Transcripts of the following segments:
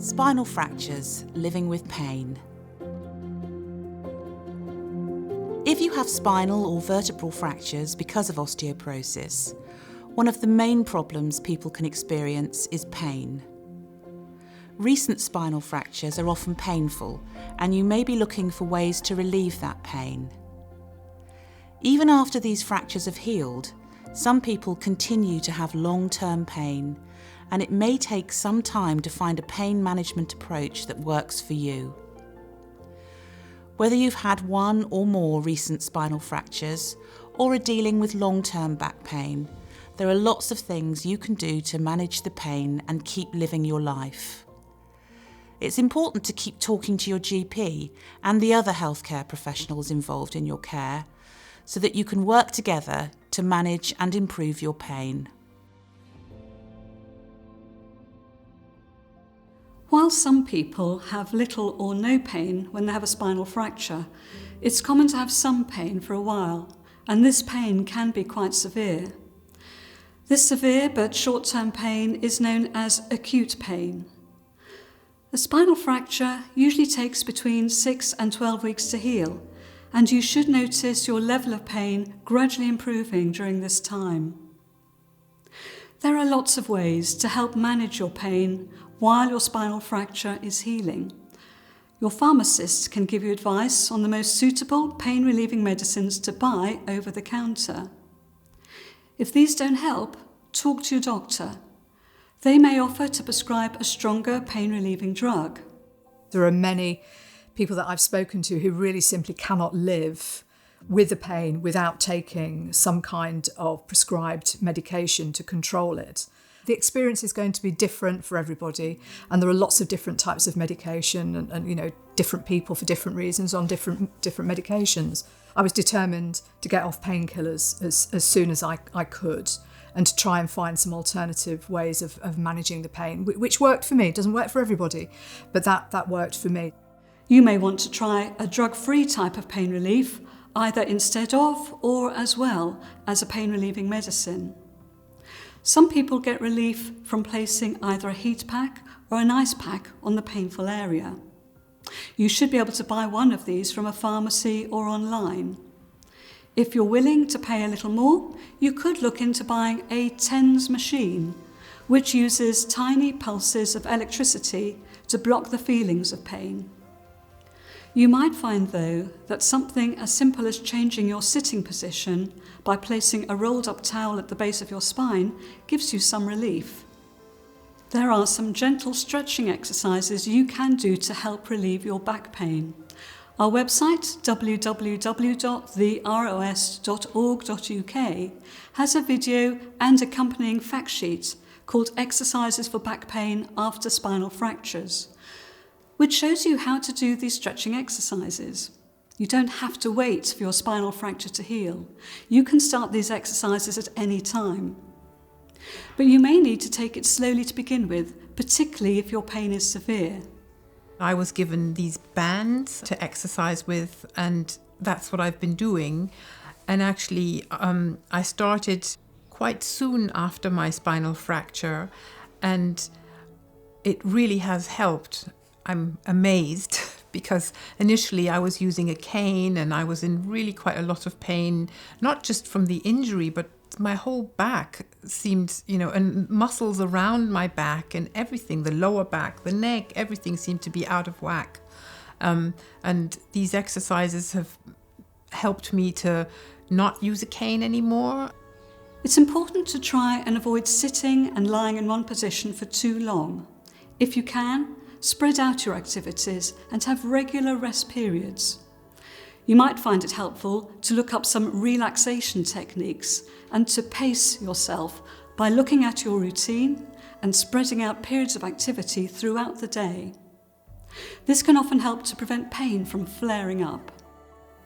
Spinal fractures, living with pain. If you have spinal or vertebral fractures because of osteoporosis, one of the main problems people can experience is pain. Recent spinal fractures are often painful, and you may be looking for ways to relieve that pain. Even after these fractures have healed, some people continue to have long-term pain, and it may take some time to find a pain management approach that works for you. Whether you've had one or more recent spinal fractures or are dealing with long-term back pain, there are lots of things you can do to manage the pain and keep living your life. It's important to keep talking to your GP and the other healthcare professionals involved in your care so that you can work together to manage and improve your pain. While some people have little or no pain when they have a spinal fracture, it's common to have some pain for a while, and this pain can be quite severe. This severe but short-term pain is known as acute pain. A spinal fracture usually takes between 6 and 12 weeks to heal, and you should notice your level of pain gradually improving during this time. There are lots of ways to help manage your pain while your spinal fracture is healing. Your pharmacist can give you advice on the most suitable pain-relieving medicines to buy over the counter. If these don't help, talk to your doctor. They may offer to prescribe a stronger pain-relieving drug. There are many people that I've spoken to who really simply cannot live with the pain without taking some kind of prescribed medication to control it. The experience is going to be different for everybody, and there are lots of different types of medication and different people for different reasons on different medications. I was determined to get off painkillers as soon as I could, and to try and find some alternative ways of managing the pain, which worked for me. It doesn't work for everybody, but that worked for me. You may want to try a drug-free type of pain relief, either instead of or as well as a pain-relieving medicine. Some people get relief from placing either a heat pack or an ice pack on the painful area. You should be able to buy one of these from a pharmacy or online. If you're willing to pay a little more, you could look into buying a TENS machine, which uses tiny pulses of electricity to block the feelings of pain. You might find, though, that something as simple as changing your sitting position by placing a rolled-up towel at the base of your spine gives you some relief. There are some gentle stretching exercises you can do to help relieve your back pain. Our website, www.theros.org.uk, has a video and accompanying fact sheet called Exercises for Back Pain After Spinal Fractures, which shows you how to do these stretching exercises. You don't have to wait for your spinal fracture to heal. You can start these exercises at any time. But you may need to take it slowly to begin with, particularly if your pain is severe. I was given these bands to exercise with, and that's what I've been doing. And actually, I started quite soon after my spinal fracture, and it really has helped. I'm amazed because initially I was using a cane and I was in really quite a lot of pain, not just from the injury, but my whole back seemed, and muscles around my back and everything, the lower back, the neck, everything seemed to be out of whack. And these exercises have helped me to not use a cane anymore. It's important to try and avoid sitting and lying in one position for too long. If you can, spread out your activities and have regular rest periods. You might find it helpful to look up some relaxation techniques and to pace yourself by looking at your routine and spreading out periods of activity throughout the day. This can often help to prevent pain from flaring up.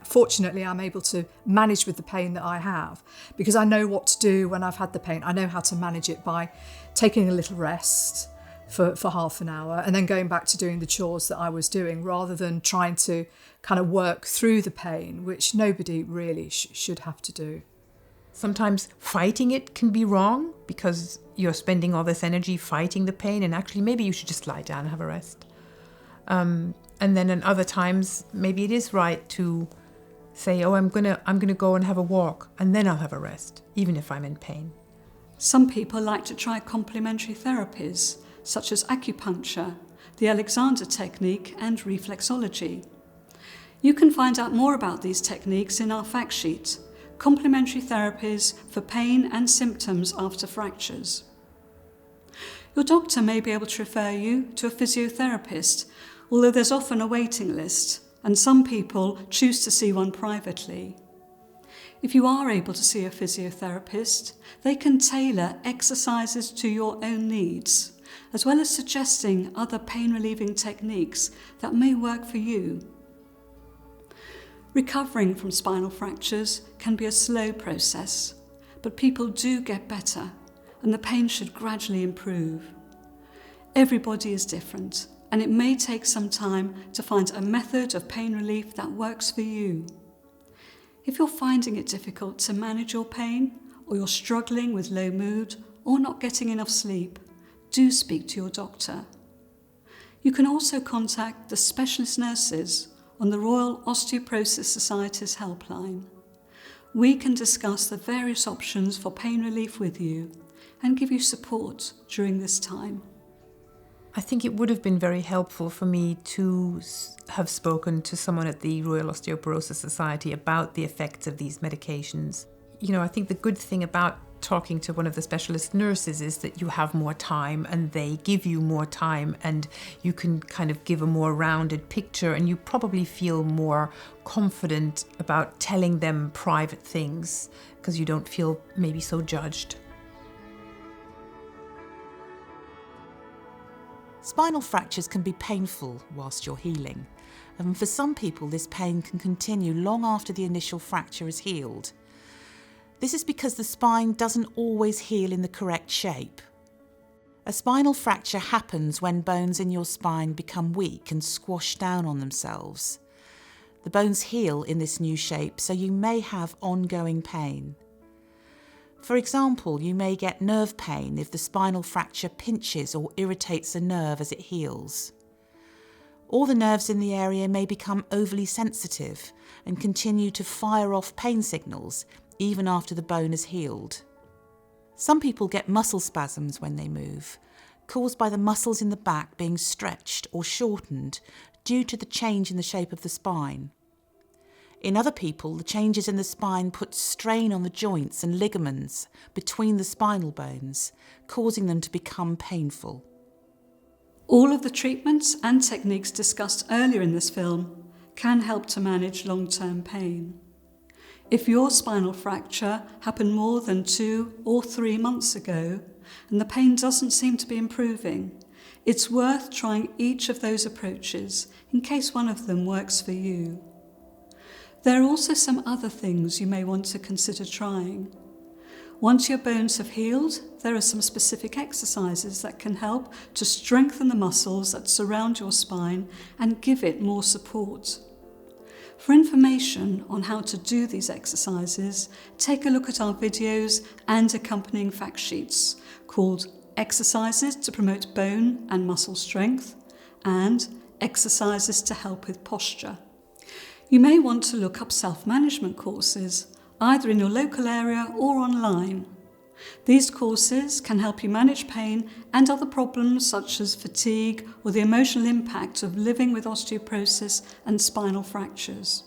Fortunately, I'm able to manage with the pain that I have because I know what to do when I've had the pain. I know how to manage it by taking a little rest for half an hour and then going back to doing the chores that I was doing, rather than trying to kind of work through the pain, which nobody really should have to do. Sometimes fighting it can be wrong because you're spending all this energy fighting the pain, and actually maybe you should just lie down and have a rest. And then in other times, maybe it is right to say, oh, I'm gonna go and have a walk, and then I'll have a rest, even if I'm in pain. Some people like to try complementary therapies, such as acupuncture, the Alexander technique, and reflexology. You can find out more about these techniques in our fact sheet, Complementary Therapies for Pain and Symptoms After Fractures. Your doctor may be able to refer you to a physiotherapist, although there's often a waiting list, and some people choose to see one privately. If you are able to see a physiotherapist, they can tailor exercises to your own needs, as well as suggesting other pain-relieving techniques that may work for you. Recovering from spinal fractures can be a slow process, but people do get better, and the pain should gradually improve. Everybody is different, and it may take some time to find a method of pain relief that works for you. If you're finding it difficult to manage your pain, or you're struggling with low mood or not getting enough sleep, do speak to your doctor. You can also contact the specialist nurses on the Royal Osteoporosis Society's helpline. We can discuss the various options for pain relief with you and give you support during this time. I think it would have been very helpful for me to have spoken to someone at the Royal Osteoporosis Society about the effects of these medications. You know, I think the good thing about talking to one of the specialist nurses is that you have more time and they give you more time and you can kind of give a more rounded picture, and you probably feel more confident about telling them private things because you don't feel maybe so judged. Spinal fractures can be painful whilst you're healing, and for some people this pain can continue long after the initial fracture is healed. This is because the spine doesn't always heal in the correct shape. A spinal fracture happens when bones in your spine become weak and squash down on themselves. The bones heal in this new shape, so you may have ongoing pain. For example, you may get nerve pain if the spinal fracture pinches or irritates a nerve as it heals. All the nerves in the area may become overly sensitive and continue to fire off pain signals even after the bone is healed. Some people get muscle spasms when they move, caused by the muscles in the back being stretched or shortened due to the change in the shape of the spine. In other people, the changes in the spine put strain on the joints and ligaments between the spinal bones, causing them to become painful. All of the treatments and techniques discussed earlier in this film can help to manage long-term pain. If your spinal fracture happened more than 2 or 3 months ago and the pain doesn't seem to be improving, it's worth trying each of those approaches in case one of them works for you. There are also some other things you may want to consider trying. Once your bones have healed, there are some specific exercises that can help to strengthen the muscles that surround your spine and give it more support. For information on how to do these exercises, take a look at our videos and accompanying fact sheets called Exercises to Promote Bone and Muscle Strength and Exercises to Help with Posture. You may want to look up self-management courses, either in your local area or online. These courses can help you manage pain and other problems such as fatigue or the emotional impact of living with osteoporosis and spinal fractures.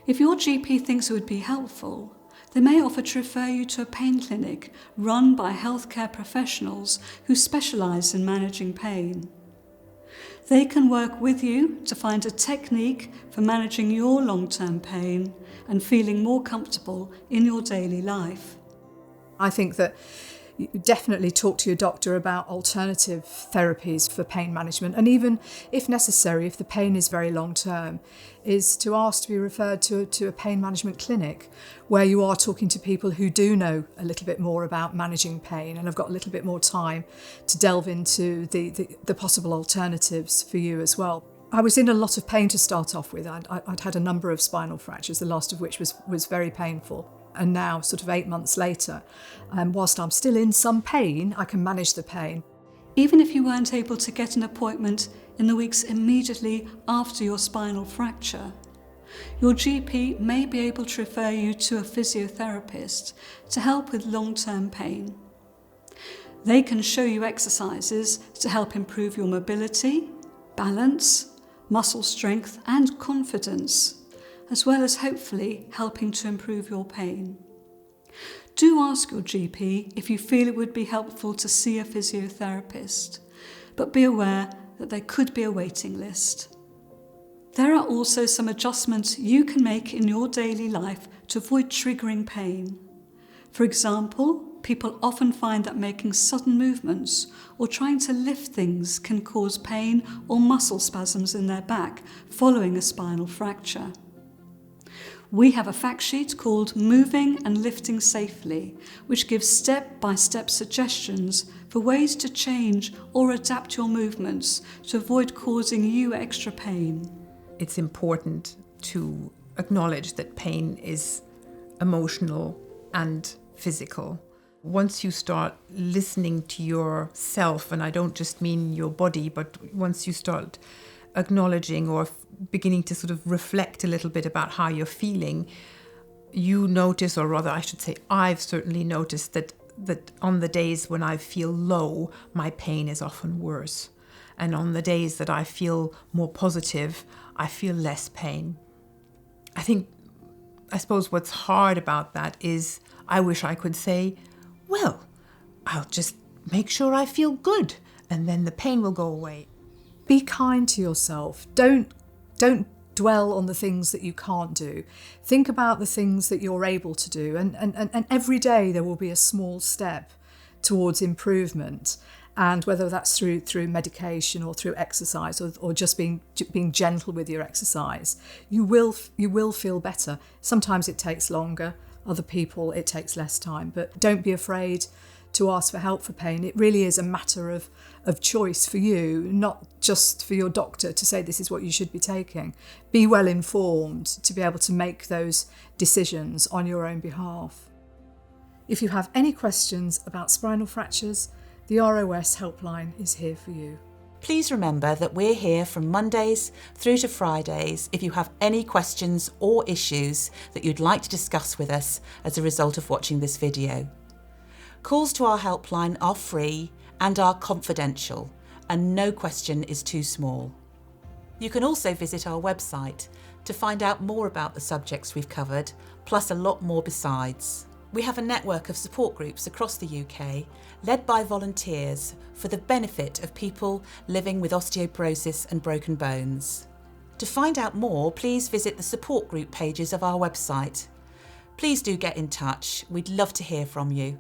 If your GP thinks it would be helpful, they may offer to refer you to a pain clinic run by healthcare professionals who specialise in managing pain. They can work with you to find a technique for managing your long-term pain and feeling more comfortable in your daily life. I think that you definitely talk to your doctor about alternative therapies for pain management, and even, if necessary, if the pain is very long-term, is to ask to be referred to a pain management clinic where you are talking to people who do know a little bit more about managing pain and have got a little bit more time to delve into the possible alternatives for you as well. I was in a lot of pain to start off with. I'd had a number of spinal fractures, the last of which was very painful. And now, sort of 8 months later, whilst I'm still in some pain, I can manage the pain. Even if you weren't able to get an appointment in the weeks immediately after your spinal fracture, your GP may be able to refer you to a physiotherapist to help with long-term pain. They can show you exercises to help improve your mobility, balance, muscle strength and confidence, as well as hopefully helping to improve your pain. Do ask your GP if you feel it would be helpful to see a physiotherapist, but be aware that there could be a waiting list. There are also some adjustments you can make in your daily life to avoid triggering pain. For example, people often find that making sudden movements or trying to lift things can cause pain or muscle spasms in their back following a spinal fracture. We have a fact sheet called Moving and Lifting Safely, which gives step-by-step suggestions for ways to change or adapt your movements to avoid causing you extra pain. It's important to acknowledge that pain is emotional and physical. Once you start listening to yourself, and I don't just mean your body, but once you start acknowledging or beginning to sort of reflect a little bit about how you're feeling, you notice, or rather I should say I've certainly noticed that on the days when I feel low, my pain is often worse. And on the days that I feel more positive, I feel less pain. I suppose what's hard about that is I wish I could say, well, I'll just make sure I feel good and then the pain will go away. Be kind to yourself. Don't dwell on the things that you can't do. Think about the things that you're able to do. And every day there will be a small step towards improvement. And whether that's through medication or through exercise or just being gentle with your exercise, you will feel better. Sometimes it takes longer. Other people, it takes less time. But don't be afraid to ask for help for pain. It really is a matter of choice for you, not just for your doctor to say this is what you should be taking. Be well informed to be able to make those decisions on your own behalf. If you have any questions about spinal fractures, the ROS helpline is here for you. Please remember that we're here from Mondays through to Fridays if you have any questions or issues that you'd like to discuss with us as a result of watching this video. Calls to our helpline are free and are confidential, and no question is too small. You can also visit our website to find out more about the subjects we've covered, plus a lot more besides. We have a network of support groups across the UK, led by volunteers for the benefit of people living with osteoporosis and broken bones. To find out more, please visit the support group pages of our website. Please do get in touch. We'd love to hear from you.